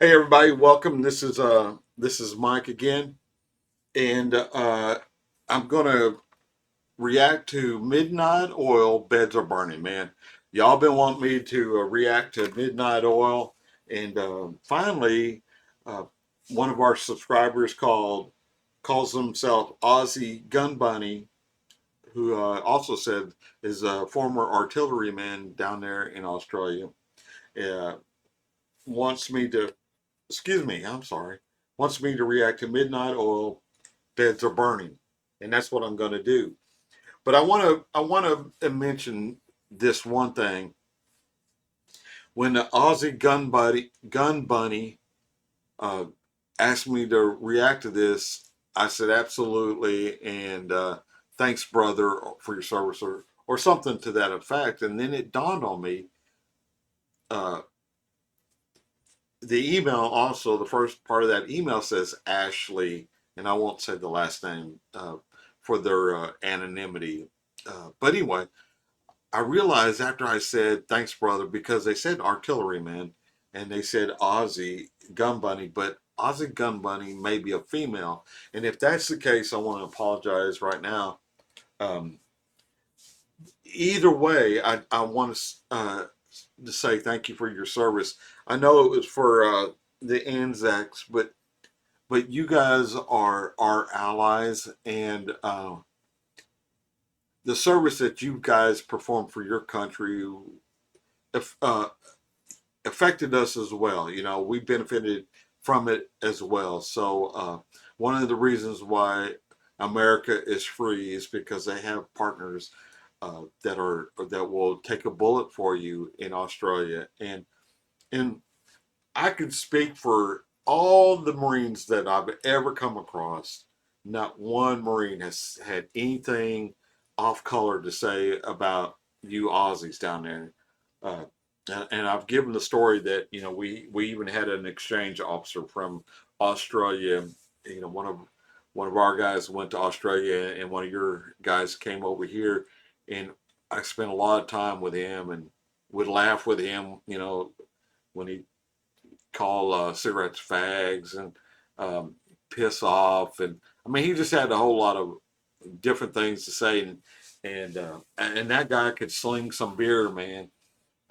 Hey everybody, welcome. This is Mike again, and I'm gonna react to Midnight Oil. Beds are burning, man. Y'all been wanting me to react to Midnight Oil, and finally, uh, one of our subscribers calls himself Aussie Gunbunny, who also said is a former artilleryman down there in Australia. Uh, wants me to excuse me, I'm sorry, wants me to react to Midnight Oil, Beds Are Burning. And that's what I'm going to do. But I want to mention this one thing. When the Aussie Gun Bunny uh, asked me to react to this, I said absolutely and thanks, brother, for your service or something to that effect. And then it dawned on me uh, the email also, the first part of that email says Ashley, and I won't say the last name for their anonymity. But anyway, I realized after I said thanks, brother, because they said artilleryman and they said Aussie Gun Bunny, but Aussie Gun Bunny may be a female. And if that's the case, I want to apologize right now. Um, Either way, I want to say thank you for your service. I know it was for the Anzacs, but you guys are our allies, and the service that you guys perform for your country uh, affected us as well. You know, we benefited from it as well. So one of the reasons why America is free is because they have partners that will take a bullet for you in Australia, and I could speak for all the Marines that I've ever come across. Not one Marine has had anything off color to say about you Aussies down there. Uh, and I've given the story that we even had an exchange officer from Australia. You know, one of our guys went to Australia, and one of your guys came over here, and I spent a lot of time with him and would laugh with him. You know, when he call cigarettes fags and um, piss off, and I mean he just had a whole lot of different things to say, and that guy could sling some beer, man.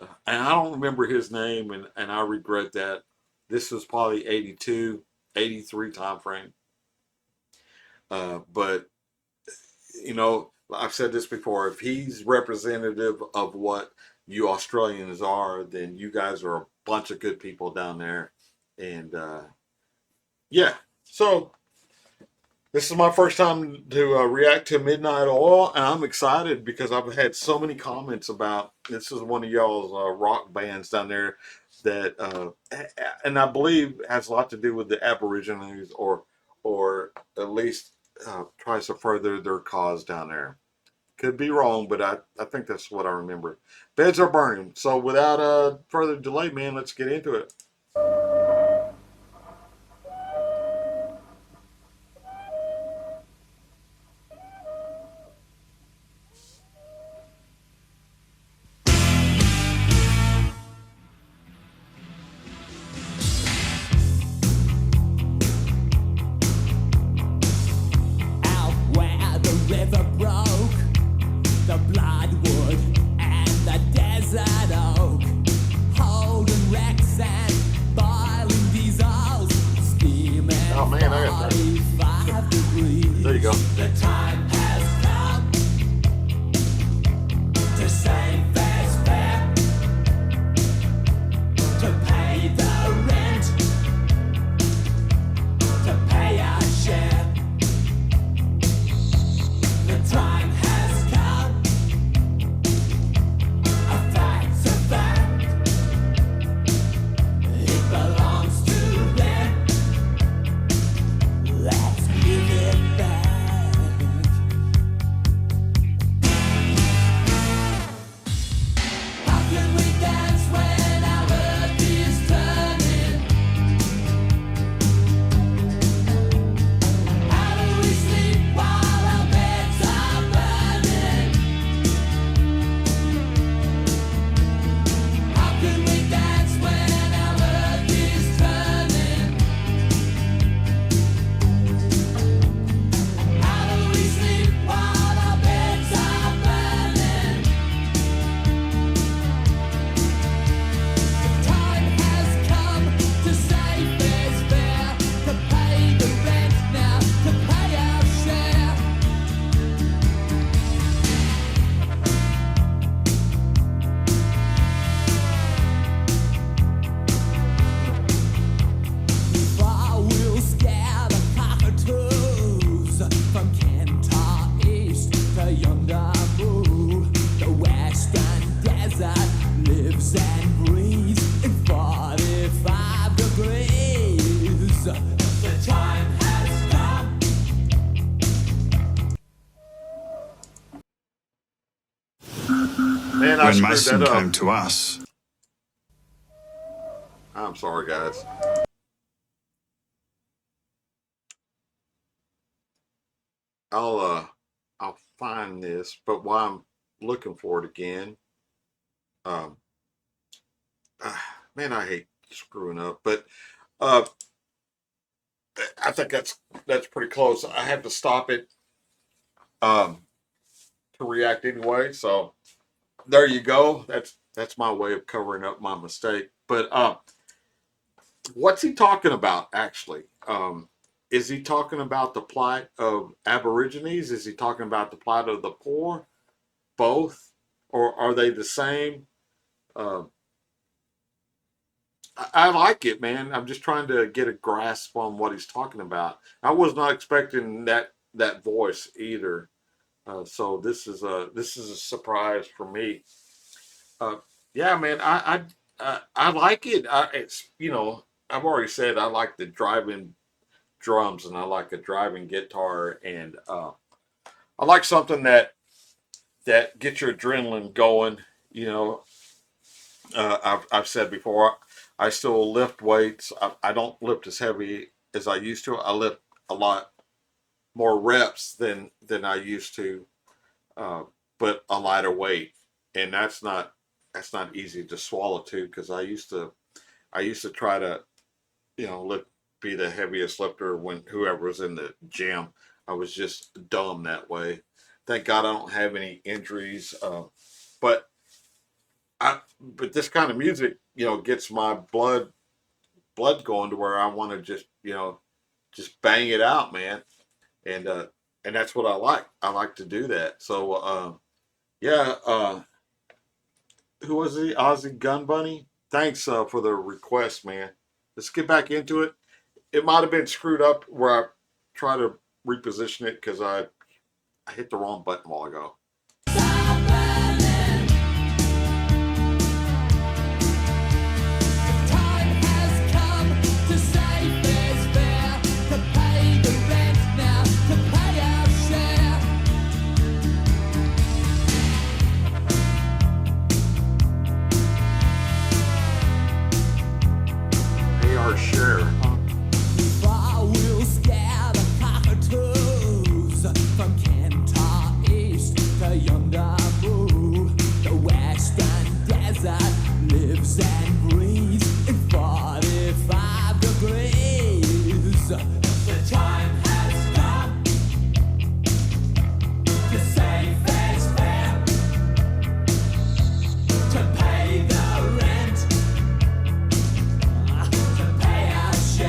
And I don't remember his name, and I regret that. This was probably 82, 83 time frame. But I've said this before. If he's representative of what you Australians are, then you guys are a bunch of good people down there. And yeah, so this is my first time to react to Midnight Oil, and I'm excited because I've had so many comments about this is one of y'all's rock bands down there that, and I believe has a lot to do with the Aborigines, or at least tries to further their cause down there. Could be wrong, but I think that's what I remember. Beds are burning. So without further delay, man, let's get into it. Out where the river broke, the bloodwood and the desert oak, holding wrecks and The time has come. Man, I When screwed Mason that came up. to us, I'm sorry, guys. I'll find this, but while I'm looking for it again, um, man, I hate screwing up, but uh, I think that's pretty close. I had to stop it um to react anyway, so there you go. That's my way of covering up my mistake. But what's he talking about actually? Is he talking about the plight of Aborigines? Is he talking about the plight of the poor? Both, or are they the same? Um, I like it, man. I'm just trying to get a grasp on what he's talking about. I was not expecting that voice either. So this is a surprise for me. Uh, yeah, man. I like it. It's I've already said I like the driving drums and I like a driving guitar and I like something that gets your adrenaline going. You know, I've said before, I still lift weights. I don't lift as heavy as I used to. I lift a lot more reps than I used to, uh, but a lighter weight, and that's not easy to swallow too. Because I used to try to lift be the heaviest lifter when whoever was in the gym. I was just dumb that way. Thank God I don't have any injuries, but but this kind of music, gets my blood going to where I want to just bang it out, man. And that's what I like. I like to do that. So yeah, who was he? Aussie Gunbunny. Thanks for the request, man. Let's get back into it. It might have been screwed up where I try to reposition it because I hit the wrong button a while ago. Pay our share, huh? From Kentar East to yonder Moo, the western desert lives and breathes in 45 degrees. The time has come to save face fare, to pay the rent, to pay our share.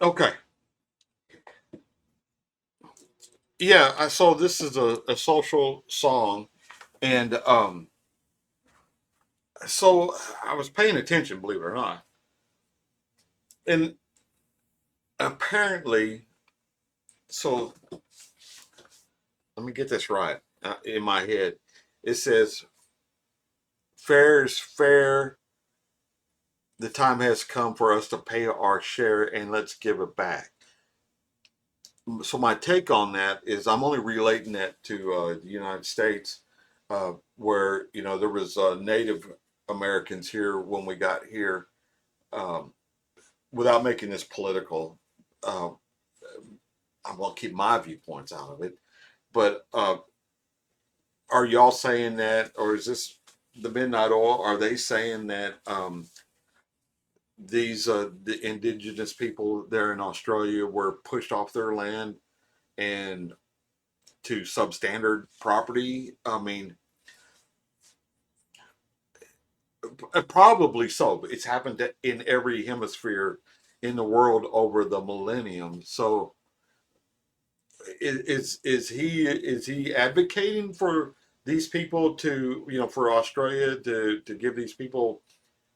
Okay. Yeah. So this is a social song, and so I was paying attention, believe it or not, and apparently, so let me get this right in my head. It says, "Fair is fair. The time has come for us to pay our share, and let's give it back." So my take on that is I'm only relating that to the United States, where there was Native Americans here when we got here. Um, without making this political, uh, I'm gonna keep my viewpoints out of it. But are y'all saying that, or is this the Midnight Oil? Are they saying that these the indigenous people there in Australia were pushed off their land and to substandard property? I mean, probably so. But it's happened in every hemisphere in the world over the millennium. So is he advocating for these people to for Australia to give these people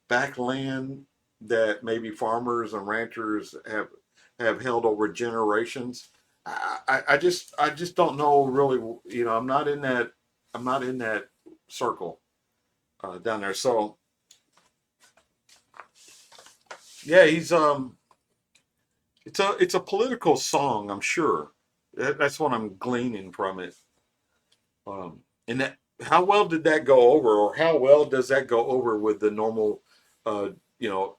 back land that maybe farmers and ranchers have held over generations? I just don't know really. I'm not in that circle down there. So yeah, it's a political song, I'm sure. That's what I'm gleaning from it. And that, how well did that go over, or how well does that go over with the normal, uh, you know,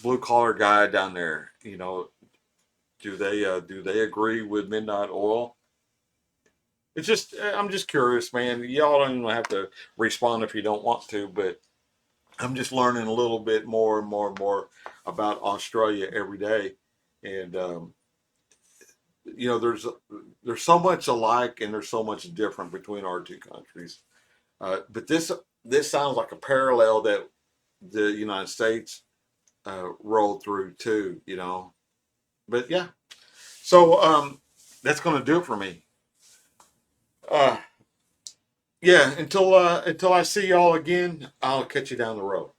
blue collar guy down there? Do they agree with Midnight Oil? It's just I'm just curious, man. Y'all don't even have to respond if you don't want to, but I'm just learning a little bit more and more and more about Australia every day, and there's so much alike and there's so much different between our two countries. But this sounds like a parallel that the United States rolled through too. But yeah, so that's going to do it for me. Uh, yeah, until I see y'all again, I'll catch you down the road.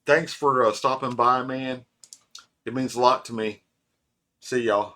Thanks for stopping by, man. It means a lot to me. See y'all.